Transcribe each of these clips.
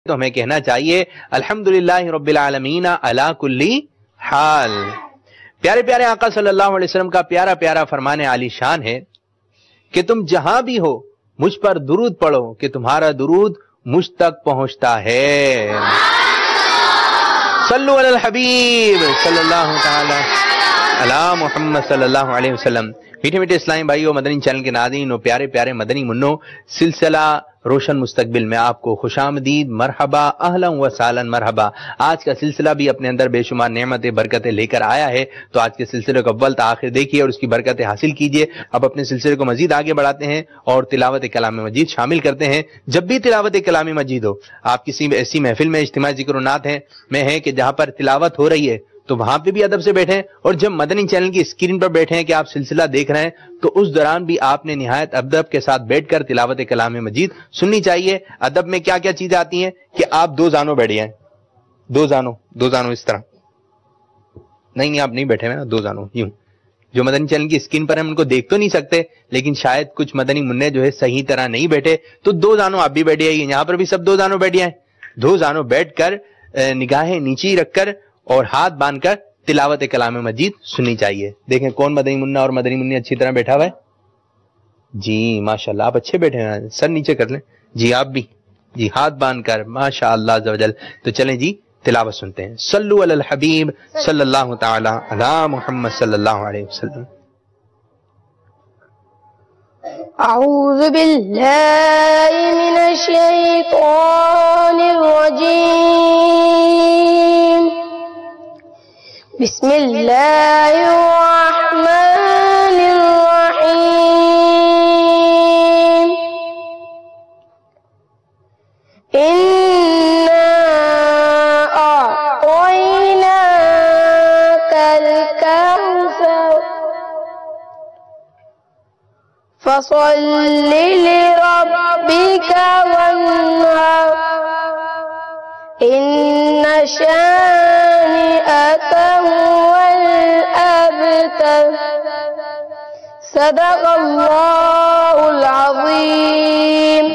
تو ہمیں کہنا چاہیے الحمدللہ رب العالمین علی کلی حال۔ پیارے پیارے آقا صلی اللہ علیہ وسلم کا پیارا پیارا فرمان عالی شان ہے کہ تم جہاں بھی ہو مجھ پر درود پڑھو کہ تمہارا درود مجھ تک پہنچتا ہے۔ صلو علی الحبیب صلی اللہ تعالی علی محمد صلی اللہ علیہ وسلم۔ میٹھے میٹھے اسلامی بھائیو، مدنی چینل کے ناظرین و پیارے پیارے مدنی منو، سلسلہ روشن مستقبل میں آپ کو خوش آمدید، مرحبا، اہلا و سہلا، مرحبا۔ آج کا سلسلہ بھی اپنے اندر بے شمار نعمتیں برکتیں لے کر آیا ہے، تو آج کے سلسلے کو اول تا آخر دیکھیے اور اس کی برکتیں حاصل کیجیے۔ اب اپنے سلسلے کو مزید آگے بڑھاتے ہیں اور تلاوت کلام مجید شامل کرتے ہیں۔ جب بھی تلاوت کلام مجید ہو، آپ کسی ایسی محفل میں اجتماعی ذکر و نعت میں ہیں کہ جہاں پر تلاوت ہو رہی ہے تو وہاں پہ بھی ادب سے بیٹھیں، اور جب مدنی چینل کی اسکرین پر بیٹھے ہیں کہ آپ سلسلہ دیکھ رہے ہیں تو اس دوران بھی آپ نے نہایت ادب کے ساتھ بیٹھ کر تلاوت کلام مجید سننی چاہیے۔ ادب میں کیا کیا چیزیں آتی ہیں کہ آپ دو زانوں بیٹھ جائیں، دو زانوں اس طرح نہیں، آپ نہیں بیٹھے ہوئے نا، دو زانوں یوں۔ جو مدنی چینل کی اسکرین پر ہم ان کو دیکھ تو نہیں سکتے، لیکن شاید کچھ مدنی منع جو ہے صحیح طرح نہیں بیٹھے، تو دو زانوں آپ بھی بیٹھ جائیے۔ یہاں پر بھی سب دو زانوں بیٹھ جائیں، دو زانوں بیٹھ کر نگاہیں نیچی رکھ کر اور ہاتھ باندھ کر تلاوت کلام مجید سننی چاہیے۔ دیکھیں کون مدنی منا اور مدنی منی اچھی طرح بیٹھا ہوا ہے؟ جی ماشاءاللہ، آپ اچھے بیٹھے ہیں، سر نیچے کر لیں جی، آپ بھی جی، ہاتھ باندھ کر ماشاءاللہ عز و جل۔ تو چلیں جی تلاوت سنتے ہیں۔ صلو علی الحبیب صلی اللہ تعالی علی محمد صلی اللہ علیہ وسلم۔ اعوذ باللہ من الشیطان الرجیم، بسم اللہ الرحمن الرحیم، اِنَّا أَعْطَيْنَاكَ الْكَوْثَرَ فَصَلِّ لِرَبِّكَ وَانْحَرْ إِنَّ شَانِئَكَ هُوَ الْأَبْتَرُ۔ صدق اللہ العظیم۔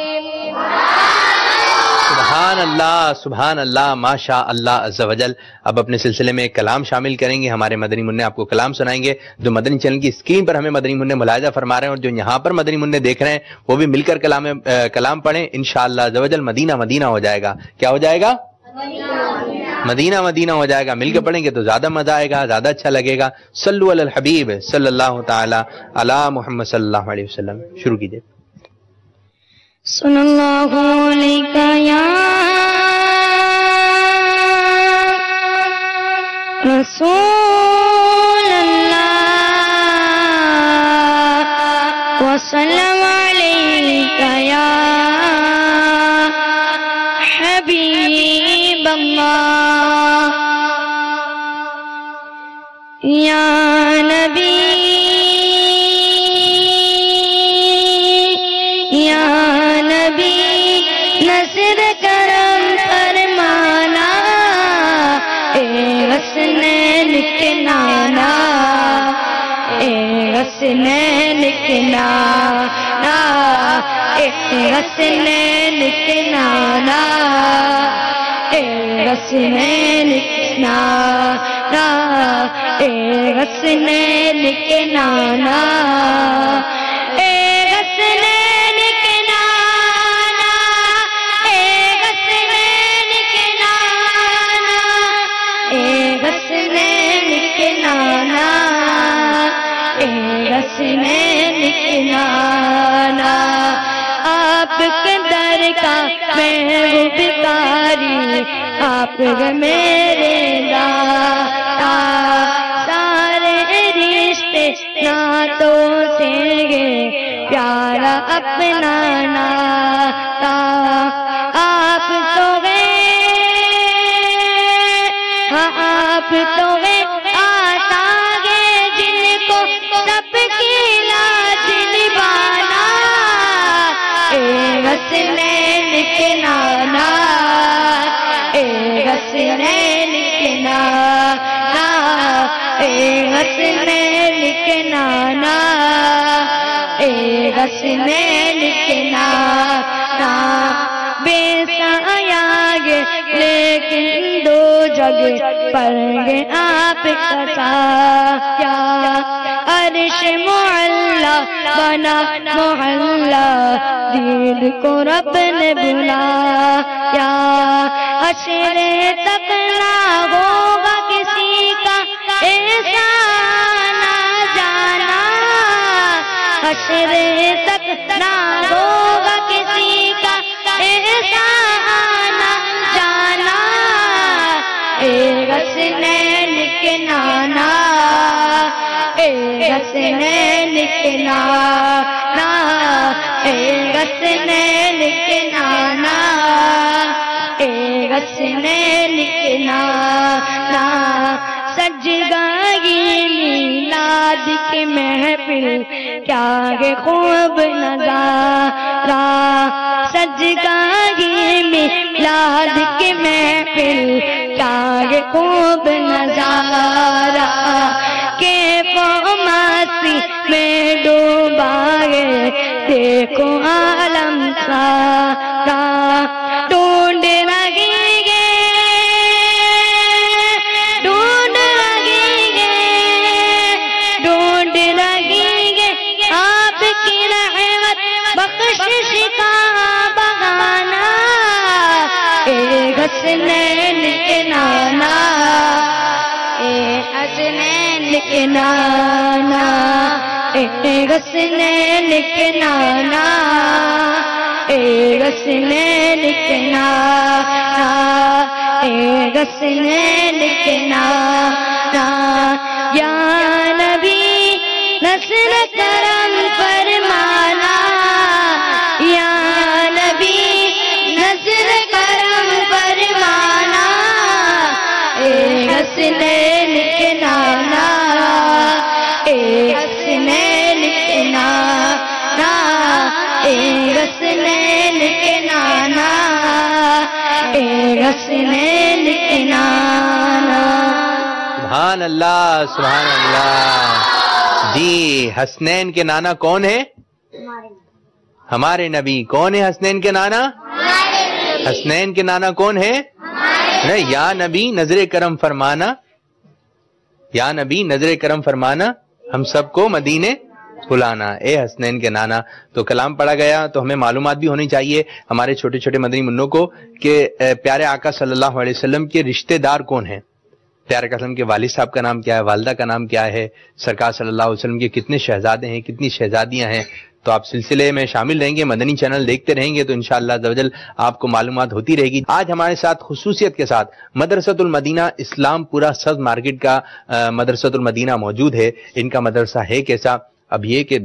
سبحان اللہ ماشاء اللہ عز و جل۔ اب اپنے سلسلے میں کلام شامل کریں گے، ہمارے مدنی منع آپ کو کلام سنائیں گے جو مدنی چینل کی اسکرین پر ہمیں مدنی منع ملاحظہ فرما رہے ہیں، اور جو یہاں پر مدنی منع دیکھ رہے ہیں وہ بھی مل کر کلام پڑھیں، انشاءاللہ عز و جل مدینہ مدینہ ہو جائے گا۔ کیا ہو جائے گا؟ مدینہ مدینہ ہو جائے گا۔ مل کے پڑھیں گے تو زیادہ مزہ آئے گا، زیادہ اچھا لگے گا۔ صلو علی الحبیب صلی اللہ تعالی علی محمد صلی اللہ علیہ وسلم۔ شروع کیجئے۔ صلی اللہ علیہ یا رسول اللہ، وسلم علیک یا حبیب اللہ، یا نبی یا نبی نظر کرم فرمانا، اے حسنین کے نانا، اے حسنین کے نانا، اے حسنین کے نانا، اے حسنین کے نانا، اے حسنین کے نانا، اے حسنین کے نانا، اے حسنین کے نانا، اے حسنین کے نانا، اے حسنین کے نانا، آپ کے در کا میں ہوں بھکاری، آپ میرے داتا، سارے رشتے ناتوں سے گے پیارا اپنا ناتا، آپ تو گئے، ہاں آپ تو گئے آتا گے جن کو سب کی لاج نبھانا، اے حسنین کے نانا، اے حسنین کے نانا، اے حسنین کے نانا، اے حسنین کے نانا، بے سایہ جگ پر گے آپ کا سایہ عرش معلا بنا محلہ دید کو رب نے بلایا حشر تک نہ ہوگا کسی کا ایسا نہ جانا حشر تک نہ ہوگا کسی کا ایسا نہ جانا اے حسنین کے نانا اے حسنین کے نانا اے حسنین کے نانا اے حسنین کے نانا سج گئی میلاد کی محفل کیا ہے خوب نظارہ سج گئی میلاد کی محفل کیا ہے خوب نظارہ کہ مسیح میں ڈوبا ہے دیکھو عالم سارا ڈھونڈ لگیں گے ڈھونڈ لگیں گے ڈھونڈ لگیں گے آپ کی رحمت بخشش کا بہانہ اے حسنین کے نانا اے حسنین کے نانا اے حسنین کے نانا اے حسنین کے نانا اے حسنین کے نانا یا نبی نصر کرم فرمانا یا نبی نصر کرم فرمانا اے حسنین کے نانا اے حسنین کے نانا اے حسنین کے نانا اے حسنین کے نانا سبحان اللہ سبحان اللہ جی حسنین کے نانا کون ہے ہمارے نبی کون ہے حسنین کے نانا حسنین کے نانا کون ہے نہیں یا نبی نظر کرم فرمانا یا نبی نظر کرم فرمانا ہم سب کو مدینے بلانا اے حسنین کے نانا تو کلام پڑھا گیا تو ہمیں معلومات بھی ہونی چاہیے ہمارے چھوٹے چھوٹے مدنی منوں کو کہ پیارے آقا صلی اللہ علیہ وسلم کے رشتہ دار کون ہیں پیارے آقا صلی اللہ علیہ وسلم کے والد صاحب کا نام کیا ہے والدہ کا نام کیا ہے سرکار صلی اللہ علیہ وسلم کے کتنے شہزادے ہیں کتنی شہزادیاں ہیں تو آپ سلسلے میں شامل رہیں گے مدنی چینل دیکھتے رہیں گے تو انشاءاللہ عزوجل آپ کو معلومات ہوتی رہے گی آج ہمارے ساتھ خصوصیت کے ساتھ مدرسۃ المدینہ اسلام پورہ سبز مارکیٹ کا مدرسۃ المدینہ موجود ہے ان کا مدرسہ ہے کیسا اب یہ کہ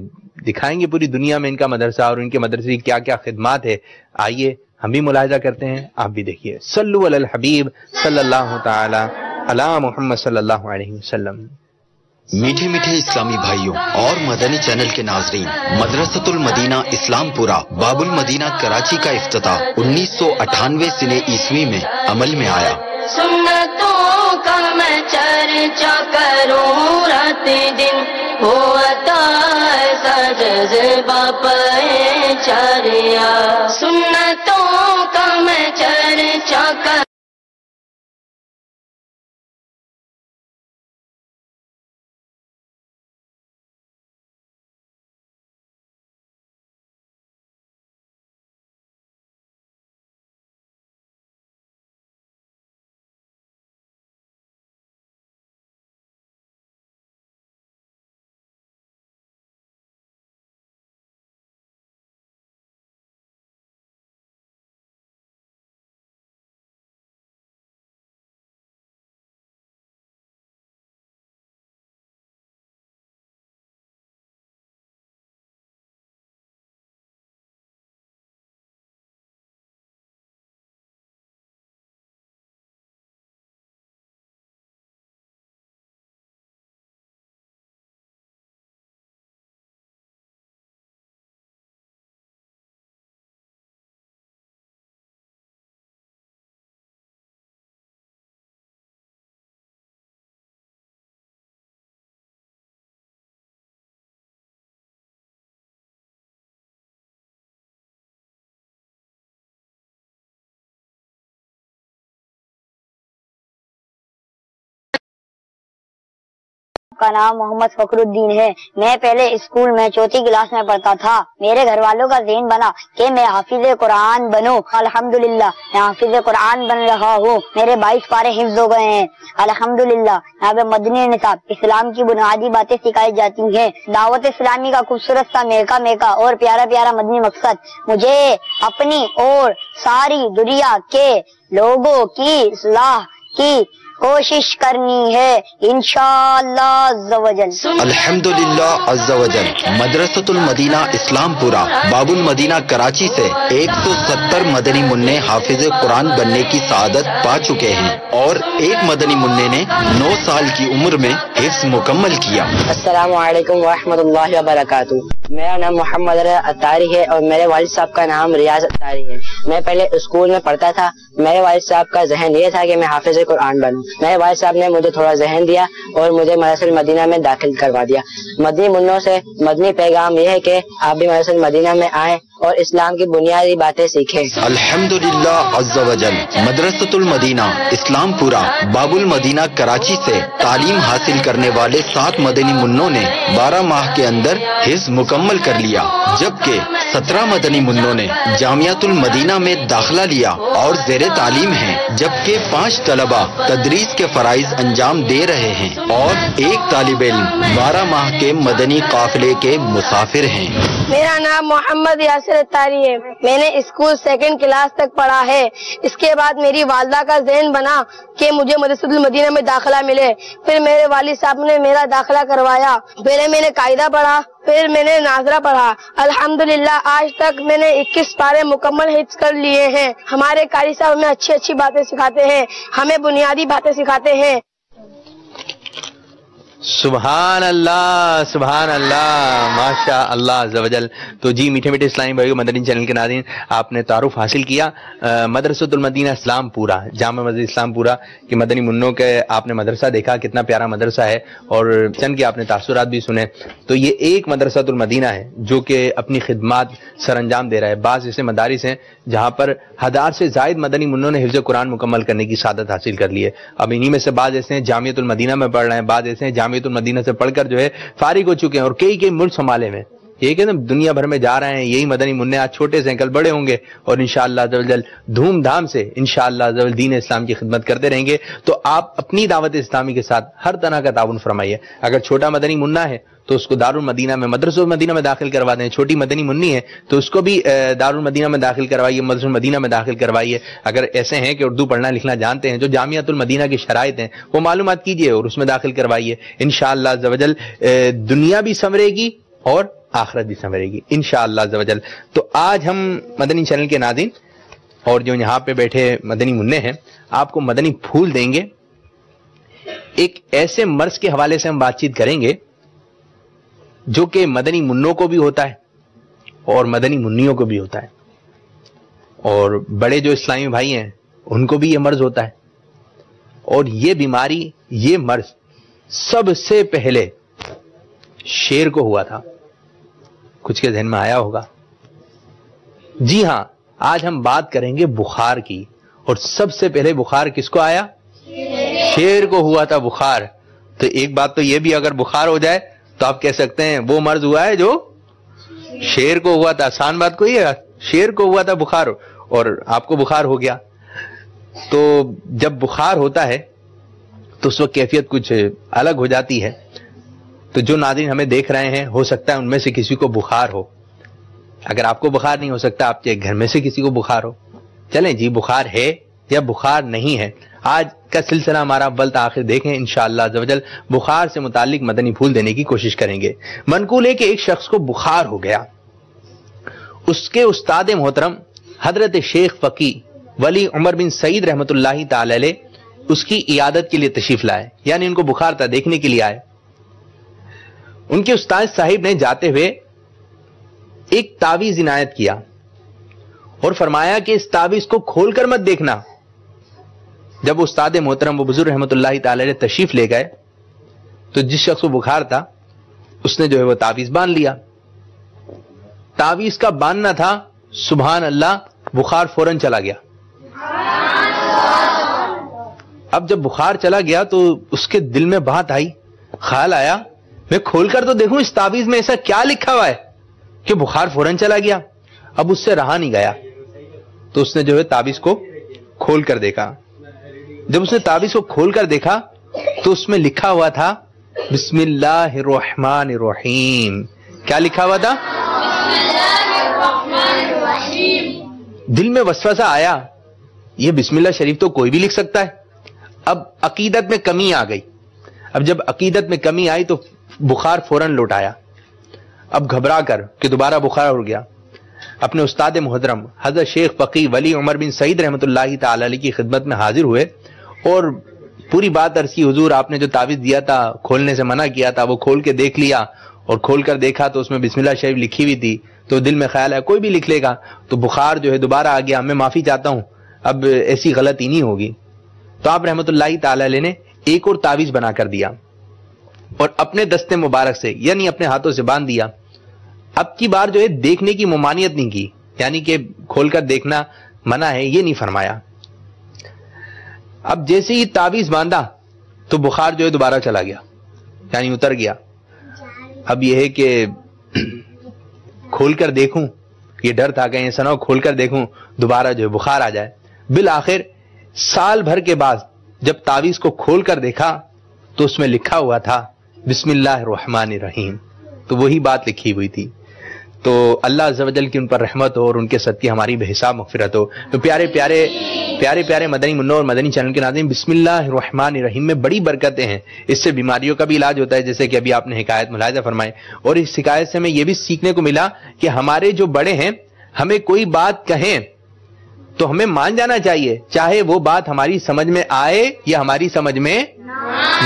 دکھائیں گے پوری دنیا میں ان کا مدرسہ اور ان کے مدرسے کی کیا کیا خدمات ہے آئیے ہم بھی ملاحظہ کرتے ہیں آپ بھی دیکھیے صلو علی الحبیب صلی اللہ تعالی علی محمد صلی اللہ علیہ وسلم میٹھے میٹھے اسلامی بھائیوں اور مدنی چینل کے ناظرین مدرسۃ المدینہ اسلام پورہ باب المدینہ کراچی کا افتتاح 1998 سنے عیسوی میں عمل میں آیا سنتوں کا میں چرچا کروں رات دن ہو عطا ایسا جذبہ پہچاریا سنتوں کا میں چرچا کروں کا نام محمد فخر الدین ہے. میں پہلے اسکول میں چوتھی کلاس میں پڑھتا تھا. میرے گھر والوں کا ذہن بنا کہ میں حافظ قرآن بنوں. الحمدللہ میں حافظ قرآن بن رہا ہوں. میرے 22 پارے حفظ ہو گئے ہیں الحمدللہ. یہاں پہ مدنی نصاب اسلام کی بنیادی باتیں سکھائی جاتی ہیں. دعوت اسلامی کا خوبصورت سا میکا اور پیارا پیارا مدنی مقصد. مجھے اپنی اور ساری دنیا کے لوگوں کی اصلاح کی کوشش کرنی ہے انشاءاللہ عز و جل. الحمدللہ عز و جل. مدرسۃ المدینہ اسلام پورہ باب المدینہ کراچی سے 170 مدنی منع حافظ قرآن بننے کی سعادت پا چکے ہیں اور ایک مدنی منع نے 9 سال کی عمر میں حفظ مکمل کیا. السلام علیکم ورحمۃ اللہ وبرکاتہ. میرا نام محمد اتاری ہے اور میرے والد صاحب کا نام ریاض اتاری ہے. میں پہلے اسکول میں پڑھتا تھا. میرے والد صاحب کا ذہن یہ تھا کہ میں حافظ قرآن بنوں. میرے والد صاحب نے مجھے تھوڑا ذہن دیا اور مجھے مدرسہ المدینہ میں داخل کروا دیا. مدنی منوں سے مدنی پیغام یہ ہے کہ آپ بھی مدرسہ المدینہ میں آئیں اور اسلام کی بنیادی باتیں سیکھیں. الحمدللہ عز و جل. مدرسۃ المدینہ اسلام پورہ باب المدینہ کراچی سے تعلیم حاصل کرنے والے 7 مدنی منوں نے 12 ماہ کے اندر حفظ مکمل کر لیا، جبکہ 17 مدنی منوں نے جامعۃ المدینہ میں داخلہ لیا اور زیر تعلیم ہیں، جبکہ 5 طلبہ تدریس کے فرائض انجام دے رہے ہیں اور ایک طالب علم 12 ماہ کے مدنی قافلے کے مسافر ہیں. میرا نام محمد یاسر اتاری ہے. میں نے اسکول 2 کلاس تک پڑھا ہے. اس کے بعد میری والدہ کا ذہن بنا کہ مجھے مدرسۃ المدینہ میں داخلہ ملے. پھر میرے والد صاحب نے میرا داخلہ کروایا. پہلے میں نے قاعدہ پڑھا، پھر میں نے ناظرہ پڑھا. الحمدللہ آج تک میں نے 21 پارے مکمل حفظ کر لیے ہیں. ہمارے قاری صاحب ہمیں اچھی اچھی باتیں سکھاتے ہیں، ہمیں بنیادی باتیں سکھاتے ہیں. سبحان اللہ ماشاء اللہ عز و جل. تو جی میٹھے میٹھے اسلامی بھائیو، مدنی چینل کے ناظرین، آپ نے تعارف حاصل کیا مدرسۃ المدینہ اسلام پورہ، جامع مسجد اسلام پورہ کی مدنی منوں کے. آپ نے مدرسہ دیکھا، کتنا پیارا مدرسہ ہے، اور چند کے آپ نے تاثرات بھی سنے. تو یہ ایک مدرسۃ المدینہ ہے جو کہ اپنی خدمات سر انجام دے رہا ہے. بعض ایسے مدارس ہیں جہاں پر 1000 سے زائد مدنی منوں نے حفظ قرآن مکمل کرنے کی سعادت حاصل کر لی ہے. اب انہی میں سے بعض ایسے ہیں جامعۃ المدینہ میں پڑھ رہے ہیں، بعض ایسے ہیں جامعۃ المدینہ سے پڑھ کر جو ہے فارغ ہو چکے ہیں اور کئی ملک سنبھالے میں. یہ کہ دنیا بھر میں جا رہے ہیں. یہی مدنی منع آج چھوٹے سے کل بڑے ہوں گے اور انشاءاللہ عز و جل دھوم دھام سے انشاءاللہ عز و جل دین اسلام کی خدمت کرتے رہیں گے. تو آپ اپنی دعوت اسلامی کے ساتھ ہر طرح کا تعاون فرمائیے. اگر چھوٹا مدنی منع ہے تو اس کو دارالمدینہ میں، مدرسہ المدینہ میں داخل کروا دیں. چھوٹی مدنی منی ہے تو اس کو بھی دارالمدینہ میں داخل کروائیے، مدرسہ المدینہ میں داخل کروائیے. اگر ایسے ہیں کہ اردو پڑھنا لکھنا جانتے ہیں، جو جامعۃ المدینہ کی شرائط ہیں وہ معلومات کیجئے اور اس میں داخل کروائیے. انشاءاللہ عز و جل دنیا بھی سنورے گی اور آخرت بھی سنورے گی انشاءاللہ عز و جل. تو آج ہم مدنی چینل کے ناظرین اور جو یہاں پہ بیٹھے مدنی منع ہیں آپ کو مدنی پھول دیں گے. ایک ایسے مرض کے حوالے سے ہم بات چیت کریں گے جو کہ مدنی منوں کو بھی ہوتا ہے اور مدنی منیوں کو بھی ہوتا ہے، اور بڑے جو اسلامی بھائی ہیں ان کو بھی یہ مرض ہوتا ہے. اور یہ بیماری، یہ مرض سب سے پہلے شیر کو ہوا تھا. کچھ کے ذہن میں آیا ہوگا؟ جی ہاں، آج ہم بات کریں گے بخار کی. اور سب سے پہلے بخار کس کو آیا؟ شیر کو ہوا تھا بخار. تو ایک بات تو یہ بھی، اگر بخار ہو جائے تو آپ کہہ سکتے ہیں وہ مرض ہوا ہے جو شیر کو ہوا تھا. آسان بات کوئی ہے، شیر کو ہوا تھا بخار اور آپ کو بخار ہو گیا. تو جب بخار ہوتا ہے تو اس وقت کیفیت کچھ الگ ہو جاتی ہے. تو جو ناظرین ہمیں دیکھ رہے ہیں ہو سکتا ہے ان میں سے کسی کو بخار ہو. اگر آپ کو بخار نہیں ہو سکتا، آپ کے گھر میں سے کسی کو بخار ہو. چلیں جی، بخار ہے یا بخار نہیں ہے، آج کا سلسلہ ہمارا اول تا آخر دیکھیں انشاءاللہ عز و جل. بخار سے متعلق مدنی پھول دینے کی کوشش کریں گے. منقول ہے کہ ایک شخص کو بخار ہو گیا. اس کے استاد محترم حضرت شیخ فقی ولی عمر بن سعید رحمۃ اللہ تعالی علیہ اس کی عیادت کے لیے تشریف لائے، یعنی ان کو بخار تھا، دیکھنے کے لیے آئے. ان کے استاد صاحب نے جاتے ہوئے ایک تعویذ عنایت کیا اور فرمایا کہ اس تعویذ کو کھول کر مت دیکھنا. جب استاد محترم وہ بزرگ رحمۃ اللہ تعالی علیہ تشریف لے گئے تو جس شخص کو بخار تھا اس نے جو ہے وہ تعویذ باندھ لیا. تعویذ کا باندھنا تھا، سبحان اللہ، بخار فوراً چلا گیا. اب جب بخار چلا گیا تو اس کے دل میں بات آئی خیال آیا میں کھول کر تو دیکھوں اس تعویذ میں ایسا کیا لکھا ہوا ہے کہ بخار فوراً چلا گیا. اب اس سے رہا نہیں گیا تو اس نے جو ہے تعویذ کو کھول کر دیکھا. جب اس نے تعویذ کو کھول کر دیکھا تو اس میں لکھا ہوا تھا بسم اللہ الرحمن الرحیم. کیا لکھا ہوا تھا؟ دل میں وسوسہ آیا یہ بسم اللہ شریف تو کوئی بھی لکھ سکتا ہے. اب عقیدت میں کمی آ گئی. اب جب عقیدت میں کمی آئی تو بخار فوراً لوٹ آیا. اب گھبرا کر کہ دوبارہ بخار ہو گیا اپنے استاد محترم حضرت شیخ فقی ولی عمر بن سعید رحمۃ اللہ تعالی علیہ کی خدمت میں حاضر ہوئے اور پوری بات عرض کی. حضور آپ نے جو تعویذ دیا تھا کھولنے سے منع کیا تھا وہ کھول کے دیکھ لیا اور کھول کر دیکھا تو اس میں بسم اللہ شریف لکھی ہوئی تھی تو دل میں خیال ہے کوئی بھی لکھ لے گا تو بخار جو ہے دوبارہ آ گیا. میں معافی چاہتا ہوں اب ایسی غلطی نہیں ہوگی. تو آپ رحمۃ اللہ تعالی علیہ نے ایک اور تعویذ بنا کر دیا اور اپنے دستے مبارک سے یعنی اپنے ہاتھوں سے باندھ دیا. اب کی بار جو ہے دیکھنے کی ممانعت نہیں کی یعنی کہ کھول کر دیکھنا منع ہے یہ نہیں فرمایا. اب جیسے ہی تعویذ باندھا تو بخار جو ہے دوبارہ چلا گیا یعنی اتر گیا. اب یہ ہے کہ کھول کر دیکھوں یہ ڈر تھا کہیں ایسا نہ ہو کھول کر دیکھوں دوبارہ جو ہے بخار آ جائے. بالآخر سال بھر کے بعد جب تعویذ کو کھول کر دیکھا تو اس میں لکھا ہوا تھا بسم اللہ الرحمن الرحیم. تو وہی بات لکھی ہوئی تھی. تو اللہ عز و جل کی ان پر رحمت ہو اور ان کے صدقے ہماری بے حساب مغفرت ہو. تو پیارے پیارے پیارے پیارے مدنی منوں اور مدنی چینل کے ناظرین بسم اللہ الرحمن الرحیم میں بڑی برکتیں ہیں. اس سے بیماریوں کا بھی علاج ہوتا ہے جیسے کہ ابھی آپ نے حکایت ملاحظہ فرمائے. اور اس حکایت سے ہمیں یہ بھی سیکھنے کو ملا کہ ہمارے جو بڑے ہیں ہمیں کوئی بات کہیں تو ہمیں مان جانا چاہیے چاہے وہ بات ہماری سمجھ میں آئے یا ہماری سمجھ میں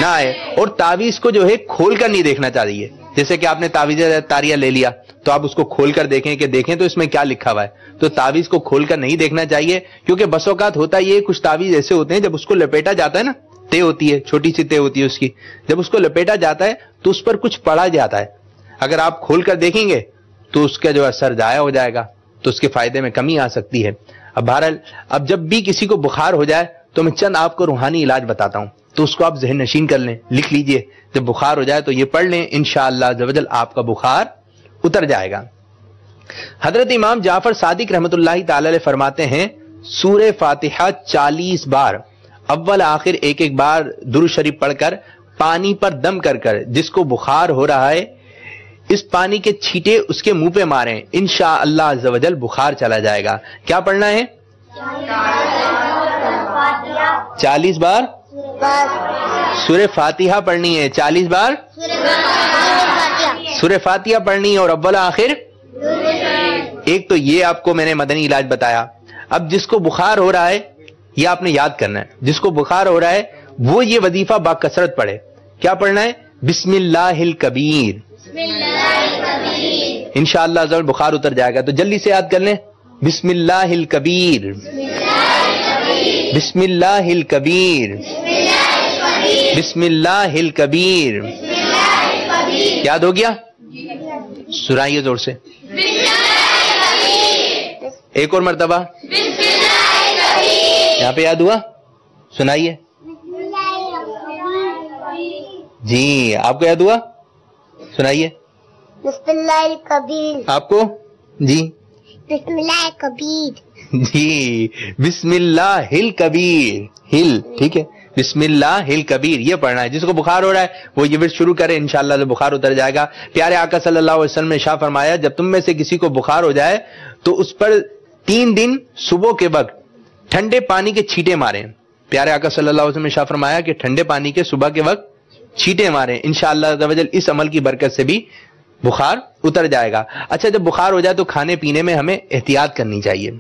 نہ آئے. اور تعویذ کو جو ہے کھول کر نہیں دیکھنا چاہیے. جیسے کہ آپ نے تعویذ تاریہ لے لیا تو آپ اس کو کھول کر دیکھیں کہ دیکھیں تو اس میں کیا لکھا ہوا ہے. تو تعویذ کو کھول کر نہیں دیکھنا چاہیے کیونکہ بس اوقات ہوتا یہ کچھ تعویذ ایسے ہوتے ہیں جب اس کو لپیٹا جاتا ہے نا تے ہوتی ہے چھوٹی سی تے ہوتی ہے اس کی جب اس کو لپیٹا جاتا ہے تو اس پر کچھ پڑا جاتا ہے. اگر آپ کھول کر دیکھیں گے تو اس کا جو اثر ضائع ہو جائے گا تو اس کے فائدے میں کمی آ سکتی ہے. اب بہرحال اب جب بھی کسی کو بخار ہو جائے تو میں چند آپ کو روحانی علاج بتاتا ہوں تو اس کو آپ ذہن نشین کر لیں لکھ لیجئے. جب بخار ہو جائے تو یہ پڑھ لیں انشاءاللہ عز و جل آپ کا بخار اتر جائے گا. حضرت امام جعفر صادق رحمۃ اللہ تعالی علیہ فرماتے ہیں سورہ فاتحہ 40 بار اول آخر ایک ایک بار درود شریف پڑھ کر پانی پر دم کر کر جس کو بخار ہو رہا ہے اس پانی کے چھینٹے اس کے منہ پہ ماریں انشاءاللہ عز و جل بخار چلا جائے گا. کیا پڑھنا ہے؟ 40 بار سورہ فاتحہ پڑھنی ہے. 40 بار سورہ فاتحہ پڑھنی ہے اور اول آخر ایک تو یہ آپ کو میں نے مدنی علاج بتایا. اب جس کو بخار ہو رہا ہے یہ آپ نے یاد کرنا ہے. جس کو بخار ہو رہا ہے وہ یہ وظیفہ با کثرت پڑھے. کیا پڑھنا ہے؟ بسم اللہ الکبیر. انشاءاللہ ضرور بخار اتر جائے گا. تو جلدی سے یاد کر لیں بسم اللہ الکبیر بسم اللہ الکبیر بسم اللہ الکبیر. یاد ہو گیا؟ سنائیے زور سے ایک اور مرتبہ. یہاں پہ یاد ہوا؟ سنائیے جی. آپ کو یاد ہوا؟ سنائیے. بسم اللہ الکبیر. آپ کو؟ جی بسم اللہ الکبیر. جی بسم اللہ الکبیر. ہل ٹھیک ہے بسم اللہ الکبیر یہ پڑھنا ہے. جس کو بخار ہو رہا ہے وہ یہ ورد شروع کرے انشاءاللہ تو بخار اتر جائے گا. پیارے آقا صلی اللہ علیہ وسلم نے ارشاد فرمایا جب تم میں سے کسی کو بخار ہو جائے تو اس پر 3 دن صبح کے وقت ٹھنڈے پانی کے چھینٹے ماریں. پیارے آقا صلی اللہ علیہ وسلم نے ارشاد فرمایا کہ ٹھنڈے پانی کے صبح کے وقت چھینٹے ماریں انشاءاللہ عز و جل اس عمل کی برکت سے بھی بخار اتر جائے گا. اچھا جب بخار ہو جائے تو کھانے پینے میں ہمیں احتیاط کرنی چاہیے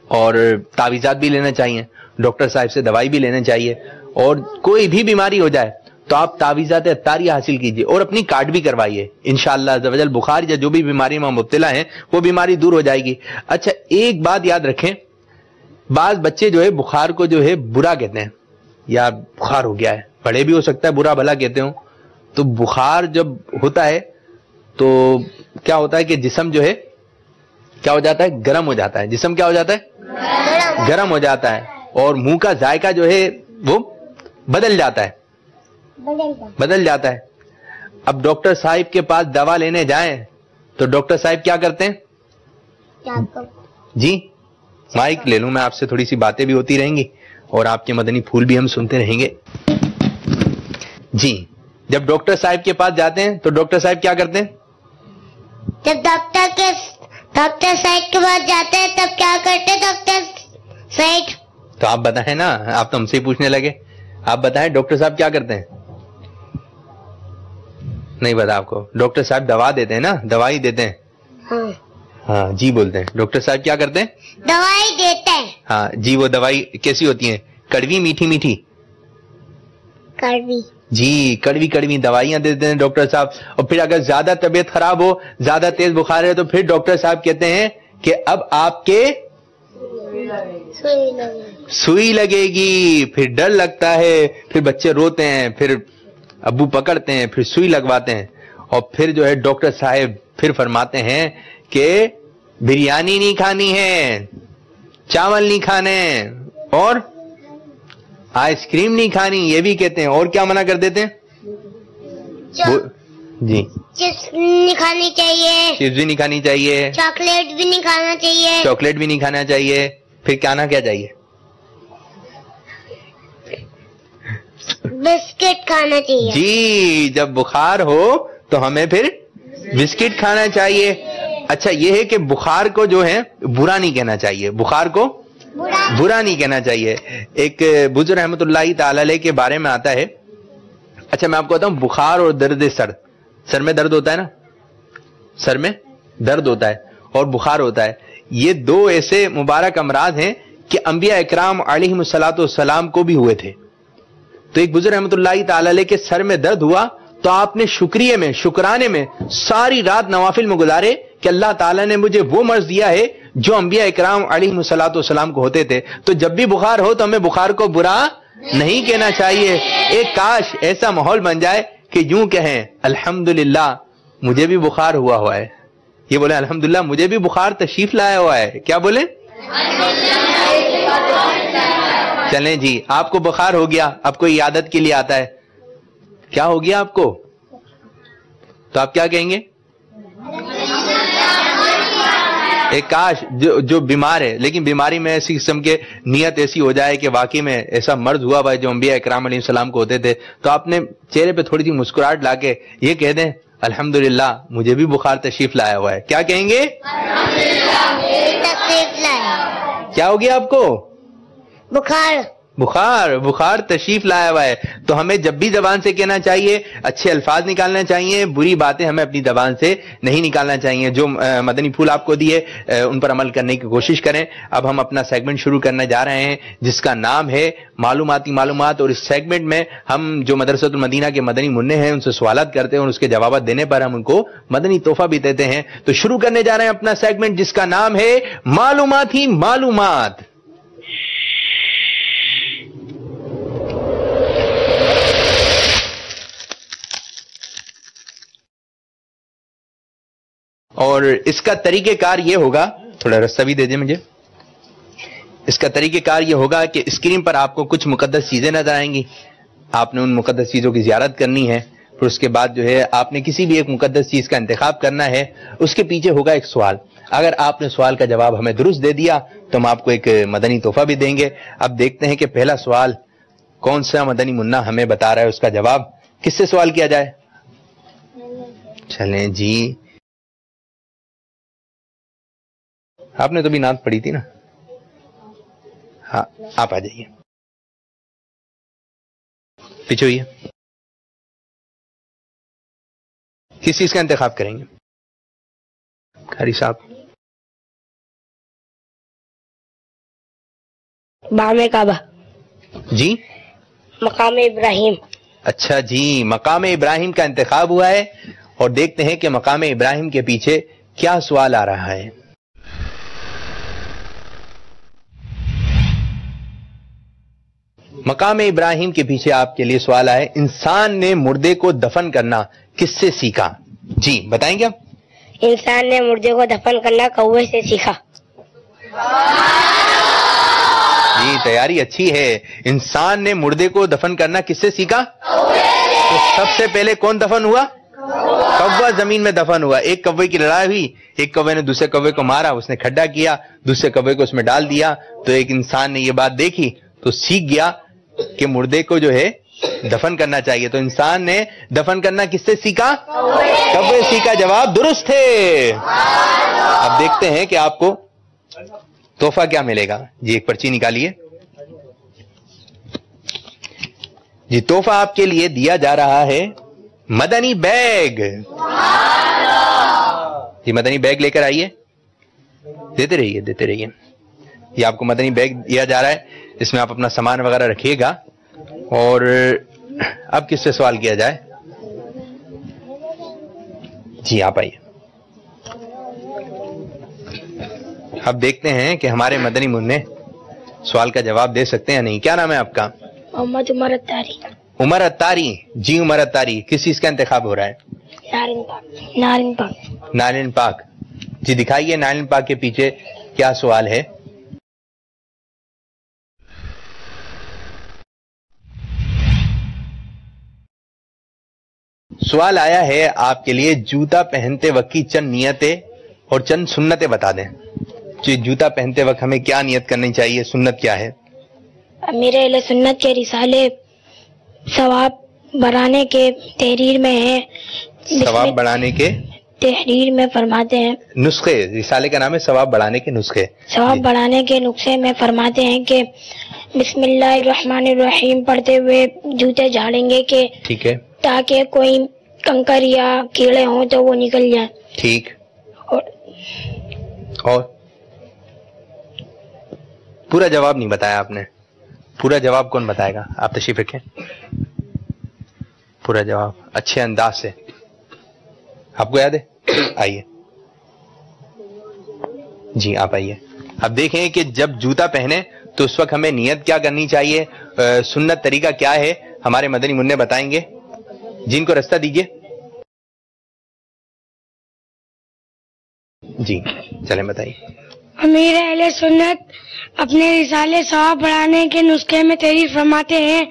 اور تعویذات بھی لینا چاہیے. ڈاکٹر صاحب سے دوائی بھی لینا چاہیے اور کوئی بھی بیماری ہو جائے تو آپ تعویذات اطاریہ حاصل کیجئے اور اپنی کارڈ بھی کروائیے انشاءاللہ عز و جل بخار یا جو بھی بیماری میں مبتلا ہیں وہ بیماری دور ہو جائے گی. اچھا ایک بات یاد رکھیں بعض بچے جو ہے بخار کو جو ہے برا کہتے ہیں یا بخار ہو گیا ہے. بڑے بھی ہو سکتا ہے برا بھلا کہتے ہوں. تو بخار جب ہوتا ہے تو کیا ہوتا ہے کہ جسم جو ہے کیا ہو جاتا ہے گرم ہو جاتا ہے. جسم کیا ہو جاتا ہے گرم ہو جاتا ہے اور منہ کا ذائقہ جو ہے وہ بدل جاتا ہے. بدل جاتا ہے. اب ڈاکٹر صاحب کے پاس دوا لینے جائیں تو ڈاکٹر صاحب کیا کرتے ہیں؟ جی مائک لے لوں میں آپ سے, تھوڑی سی باتیں بھی ہوتی رہیں گی اور آپ کے مدنی پھول بھی ہم سنتے رہیں گے. جی جب ڈاکٹر صاحب کے پاس جاتے ہیں تو ڈاکٹر صاحب کیا کرتے ہیں؟ جب ڈاکٹر صاحب کے پاس جاتے ہیں تب کیا کرتے ڈاکٹر صاحب؟ تو آپ بتائیں نا, آپ تو ہم سے ہی پوچھنے لگے. آپ بتائیں ڈاکٹر صاحب کیا کرتے ہیں؟ نہیں پتا آپ کو؟ ڈاکٹر صاحب دوا دیتے ہیں نا, دوائی دیتے ہیں. ہاں جی بولتے ہیں. ڈاکٹر صاحب کیا کرتے ہیں؟ دوائی دیتے ہیں. ہاں جی. وہ دوائی کیسی ہوتی ہیں؟ کڑوی میٹھی میٹھی؟ کڑوی. جی کڑوی کڑوی دوائیاں دیتے ہیں ڈاکٹر صاحب. اور پھر اگر زیادہ طبیعت خراب ہو, زیادہ تیز بخار ہے, تو پھر ڈاکٹر صاحب کہتے ہیں کہ اب آپ کے سوئی لگے گی. پھر ڈر لگتا ہے, پھر بچے روتے ہیں, پھر ابو پکڑتے ہیں, پھر سوئی لگواتے ہیں. اور پھر جو ہے ڈاکٹر صاحب پھر فرماتے ہیں کہ بریانی نہیں کھانی ہے, چاول نہیں کھانے, اور آئس کریم نہیں کھانی, یہ بھی کہتے ہیں. اور کیا منع کر دیتے ہیں؟ جی چپس نہیں کھانی چاہیے, چپس بھی نہیں کھانی چاہیے, چاکلیٹ بھی نہیں کھانا چاہیے, چاکلیٹ بھی نہیں کھانا چاہیے. پھر کھانا کیا چاہیے؟ بسکٹ کھانا چاہیے. جی جب بخار ہو تو ہمیں پھر بسکٹ کھانا چاہیے. اچھا یہ ہے کہ بخار کو جو ہے برا نہیں کہنا چاہیے, بخار کو برا نہیں کہنا چاہیے. ایک بزرگ رحمت اللہ تعالی علیہ کے بارے میں آتا ہے. اچھا میں آپ کو بتاؤں, بخار اور درد سر میں درد ہوتا ہے نا, سر میں درد ہوتا ہے اور بخار ہوتا ہے. یہ دو ایسے مبارک امراض ہیں کہ انبیاء اکرام علیہم الصلوۃ والسلام کو بھی ہوئے تھے. تو ایک بزرگ رحمت اللہ تعالی علیہ کے سر میں درد ہوا تو آپ نے شکرانے میں ساری رات نوافل میں گزارے کہ اللہ تعالیٰ نے مجھے وہ مرض دیا ہے جو انبیاء اکرام علیہم الصلوۃ والسلام کو ہوتے تھے. تو جب بھی بخار ہو تو ہمیں بخار کو برا نہیں کہنا چاہیے. ایک کاش ایسا ماحول بن جائے کہ یوں کہیں الحمدللہ مجھے بھی بخار ہوا ہے. یہ بولیں الحمدللہ مجھے بھی بخار تشریف لایا ہوا ہے. کیا بولیں؟ چلیں جی, آپ کو بخار ہو گیا, اب کوئی عیادت کے لیے آتا ہے, کیا ہو گیا آپ کو, تو آپ کیا کہیں گے؟ ایک کاش جو بیمار ہے لیکن بیماری میں ایسی قسم کے نیت ایسی ہو جائے کہ واقعی میں ایسا مرض ہوا بھائی جو انبیاء اکرام علیہ السلام کو ہوتے تھے, تو آپ نے چہرے پہ تھوڑی سی مسکراہٹ لا کے یہ کہہ دیں الحمدللہ مجھے بھی بخار تشریف لایا ہوا ہے. کیا کہیں گے؟ کیا ہو گیا آپ کو؟ بخار تشریف لایا ہوا ہے. تو ہمیں جب بھی زبان سے کہنا چاہیے, اچھے الفاظ نکالنا چاہیے, بری باتیں ہمیں اپنی زبان سے نہیں نکالنا چاہیے. جو مدنی پھول آپ کو دیے ان پر عمل کرنے کی کوشش کریں. اب ہم اپنا سیگمنٹ شروع کرنے جا رہے ہیں جس کا نام ہے معلوماتی معلومات, اور اس سیگمنٹ میں ہم جو مدرسۃ المدینہ کے مدنی منع ہیں ان سے سوالات کرتے ہیں اور اس کے جوابات دینے پر ہم ان کو مدنی تحفہ بھی دیتے ہیں. تو شروع کرنے جا رہے ہیں اپنا سیگمنٹ جس کا نام ہے معلوماتی معلومات. اور اس کا طریقہ کار یہ ہوگا, تھوڑا رستہ بھی دے دیں مجھے. اس کا طریقہ کار یہ ہوگا کہ اسکرین پر آپ کو کچھ مقدس چیزیں نظر آئیں گی, آپ نے ان مقدس چیزوں کی زیارت کرنی ہے. پھر اس کے بعد جو ہے آپ نے کسی بھی ایک مقدس چیز کا انتخاب کرنا ہے. اس کے پیچھے ہوگا ایک سوال, اگر آپ نے سوال کا جواب ہمیں درست دے دیا تو ہم آپ کو ایک مدنی تحفہ بھی دیں گے. اب دیکھتے ہیں کہ پہلا سوال کون سا مدنی منا ہمیں بتا رہا ہے, اس کا جواب کس سے سوال کیا جائے؟ چلیں جی, آپ نے تو بھی نعت پڑھی تھی نا, ہاں آپ آ جائیے پیچھے ہوئیے. کس چیز کا انتخاب کریں گے قاری صاحب؟ بام کعبہ. جی مقام ابراہیم. اچھا جی, مقام ابراہیم کا انتخاب ہوا ہے. اور دیکھتے ہیں کہ مقام ابراہیم کے پیچھے کیا سوال آ رہا ہے. مقام ابراہیم کے پیچھے آپ کے لیے سوال ہے, انسان نے مردے کو دفن کرنا کس سے سیکھا؟ جی بتائیں گے آپ؟ انسان نے مردے کو دفن کرنا کوے سے سیکھا. جی تیاری اچھی ہے. انسان نے مردے کو دفن کرنا کس سے سیکھا؟ تو سب سے پہلے کون دفن ہوا؟ کوا زمین میں دفن ہوا. ایک کوے کی لڑائی ہوئی, ایک کوے نے دوسرے کوے کو مارا, اس نے کھڈا کیا, دوسرے کوے کو اس میں ڈال دیا. تو ایک انسان نے یہ بات دیکھی تو سیکھ گیا کہ مردے کو جو ہے دفن کرنا چاہیے. تو انسان نے دفن کرنا کس سے سیکھا؟ کوے سیکھا. جواب درست ہے. اب دیکھتے ہیں کہ آپ کو تحفہ کیا ملے گا. جی ایک پرچی نکالیے. جی تحفہ آپ کے لیے دیا جا رہا ہے مدنی بیگ. جی مدنی بیگ لے کر آئیے. دیتے رہیے دیتے رہیے. یہ آپ کو مدنی بیگ دیا جا رہا ہے, اس میں آپ اپنا سامان وغیرہ رکھیے گا. اور اب کس سے سوال کیا جائے؟ جی آپ آئیے. اب دیکھتے ہیں کہ ہمارے مدنی منع سوال کا جواب دے سکتے ہیں یا نہیں. کیا نام ہے آپ کا؟ محمد عمر اتاری. عمر اتاری. جی عمر اتاری, کس چیز کا انتخاب ہو رہا ہے؟ نارنگ پاک. نارنگ پاک. نارائن پاک. جی دکھائیے نارائن پاک کے پیچھے کیا سوال ہے. سوال آیا ہے آپ کے لیے, جوتا پہنتے وقت کی چند نیتیں اور چند سنتیں بتا دیں. جی جوتا پہنتے وقت ہمیں کیا نیت کرنی چاہیے, سنت کیا ہے؟ امیر اہل سنت کے رسالے ثواب بڑھانے کے تحریر میں ہے. ثواب بڑھانے کے تحریر میں فرماتے ہیں, نسخے, رسالے کا نام ہے ثواب بڑھانے کے نسخے. ثواب بڑھانے کے نسخے میں فرماتے ہیں کہ بسم اللہ الرحمن الرحیم پڑھتے ہوئے جوتے جھاڑیں گے کہ ٹھیک ہے, تاکہ کوئی کنکر یا کیڑے ہوں تو وہ نکل جائیں. ٹھیک. اور پورا جواب نہیں بتایا آپ نے. پورا جواب کون بتائے گا؟ آپ تشریف رکھیں. پورا جواب اچھے انداز سے آپ کو یاد ہے؟ آئیے. جی آپ آئیے. اب دیکھیں کہ جب جوتا پہنے تو اس وقت ہمیں نیت کیا کرنی چاہیے, سنت طریقہ کیا ہے, ہمارے مدنی منع بتائیں گے. جن کو رستہ دیجیے. جی چلیں بتائیے. امیر اہل سنت اپنے رسالے ثواب بڑھانے کے نسخے میں تحریر فرماتے ہیں,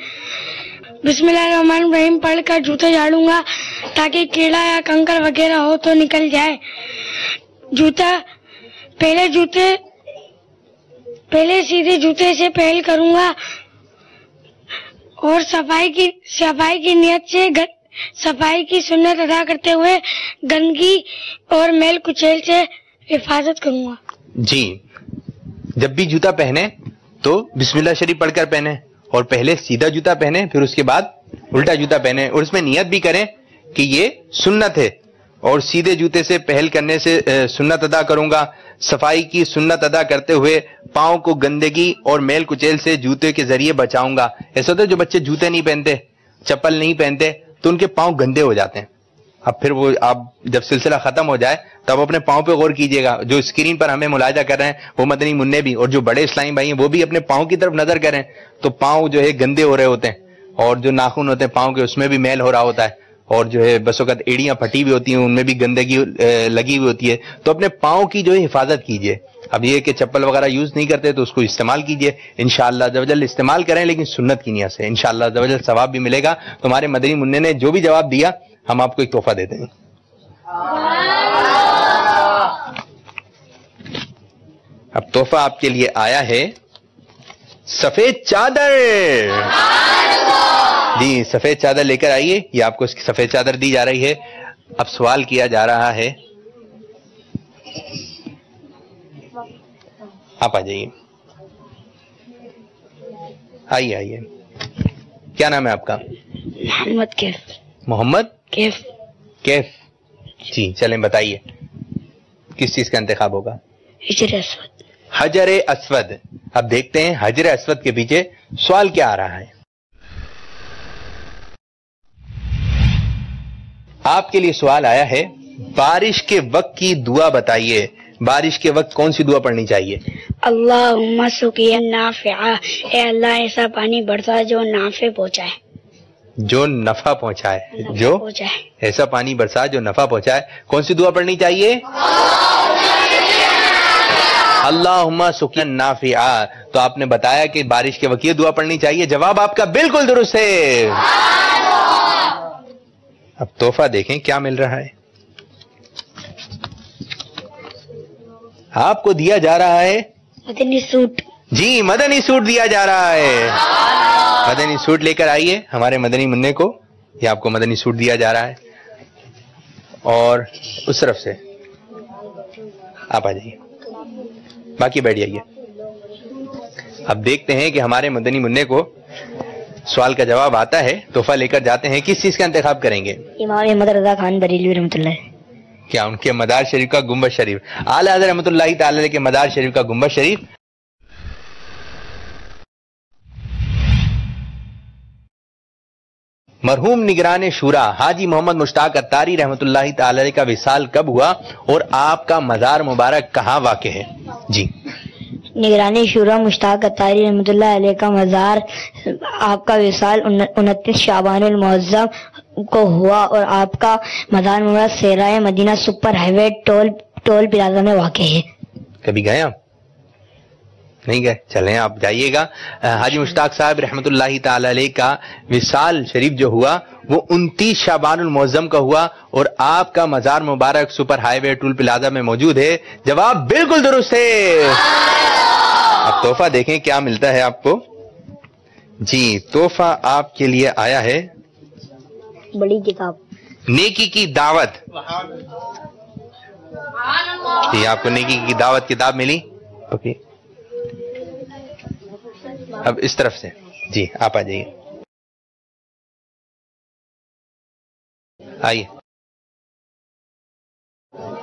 بسم اللہ الرحمن الرحیم پڑھ کر جوتے جھاڑوں گا تاکہ کیڑا یا کنکر وغیرہ ہو تو نکل جائے. جوتا پہلے سیدھے جوتے سے پہل کروں گا اور صفائی کی نیت سے صفائی کی سنت ادا کرتے ہوئے گندگی اور میل کچیل سے حفاظت کروں گا. جی جب بھی جوتا پہنے تو بسم اللہ شریف پڑھ کر پہنے, اور پہلے سیدھا جوتا پہنے پھر اس کے بعد الٹا جوتا پہنے, اور اس میں نیت بھی کریں کہ یہ سنت ہے اور سیدھے جوتے سے پہل کرنے سے سنت ادا کروں گا. صفائی کی سنت ادا کرتے ہوئے پاؤں کو گندگی اور میل کچیل سے جوتے کے ذریعے بچاؤں گا. ایسا ہوتا ہے جو بچے جوتے نہیں پہنتے, چپل نہیں پہنتے, تو ان کے پاؤں گندے ہو جاتے ہیں. اب پھر وہ آپ جب سلسلہ ختم ہو جائے تب اپنے پاؤں پہ غور کیجئے گا. جو اسکرین پر ہمیں ملاحظہ کر رہے ہیں وہ مدنی منع بھی, اور جو بڑے اسلامی بھائی ہیں وہ بھی اپنے پاؤں کی طرف نظر کریں تو پاؤں جو ہے گندے ہو رہے ہوتے ہیں, اور جو ناخن ہوتے ہیں پاؤں کے اس میں بھی میل ہو رہا ہوتا ہے, اور جو ہے بس وقت ایڑیاں پھٹی ہوئی ہوتی ہیں ان میں بھی گندگی لگی ہوئی ہوتی ہے. تو اپنے پاؤں کی جو ہے حفاظت کیجئے. اب یہ کہ چپل وغیرہ یوز نہیں کرتے تو اس کو استعمال کیجئے, انشاءاللہ عز و جل استعمال کریں لیکن سنت کی نیت سے, انشاءاللہ عز و جل ثواب بھی ملے گا. تمہارے مدنی منع نے جو بھی جواب دیا ہم آپ کو ایک تحفہ دیتے ہیں. اب تحفہ آپ کے لیے آیا ہے سفید چادر. جی سفید چادر لے کر آئیے, یہ آپ کو سفید چادر دی جا رہی ہے. اب سوال کیا جا رہا ہے, آپ آ جائیے. آئیے آئیے. کیا نام ہے آپ کا؟ محمد کیف. محمد کیف. کیف. جی چلیں بتائیے کس چیز کا انتخاب ہوگا؟ حجر اسود. حجر اسود. اب دیکھتے ہیں حجر اسود کے پیچھے سوال کیا آ رہا ہے. آپ کے لیے سوال آیا ہے, بارش کے وقت کی دعا بتائیے. بارش کے وقت کون سی دعا پڑھنی چاہیے؟ اللہم سقیا نافعہ, اے اللہ ایسا پانی برسا جو نافع پہنچائے. جو نفع پہنچائے. جو ایسا پانی برسا جو نفع پہنچائے. کون سی دعا پڑھنی چاہیے؟ اللہم سقیا نافعہ. تو آپ نے بتایا کہ بارش کے وقت یہ دعا پڑھنی چاہیے. جواب آپ کا بالکل درست ہے. اب تحفہ دیکھیں کیا مل رہا ہے. آپ کو دیا جا رہا ہے مدنی سوٹ. جی مدنی سوٹ دیا جا رہا ہے. مدنی سوٹ لے کر آئیے ہمارے مدنی منع کو. یہ آپ کو مدنی سوٹ دیا جا رہا ہے. اور اس طرف سے آپ آ جائیے, باقی بیٹھ جائیے. اب دیکھتے ہیں کہ ہمارے مدنی منع کو سوال کا جواب آتا ہے. تحفہ لے کر جاتے ہیں. کس چیز کا انتخاب کریں گے؟ امام احمد رضا خان بریلوی رحمۃ اللہ. کیا ان کے مدار شریف کا گنبد شریف؟ اعلی حضرت رحمۃ اللہ تعالی علیہ کے مدار شریف کا گنبد شریف. مرحوم نگران شورا حاجی محمد مشتاق اتاری رحمۃ اللہ تعالی علیہ کا وصال کب ہوا اور آپ کا مزار مبارک کہاں واقع ہے؟ جی نگرانی شورا مشتاق اتاری رحمۃ اللہ علیہ کا مزار آپ کا وصال 29 شعبان المعظم کو ہوا اور آپ کا مزار مبارک سیرائے مدینہ سپر ہائی وے ٹول پلازا میں واقع ہے. کبھی گئے آپ؟ نہیں گئے؟ چلیں آپ جائیے گا. حاجی مشتاق صاحب رحمۃ اللہ تعالی علیہ کا وصال شریف جو ہوا وہ 29 شعبان المعظم کا ہوا اور آپ کا مزار مبارک سپر ہائی وے ٹول پلازا میں موجود ہے. جواب بالکل درست ہے. اب تحفہ دیکھیں کیا ملتا ہے آپ کو. جی تحفہ آپ کے لیے آیا ہے بڑی کتاب نیکی کی دعوت. جی آپ کو نیکی کی دعوت کتاب ملی. اوکے اب اس طرف سے جی آپ آ جائیے. آئیے.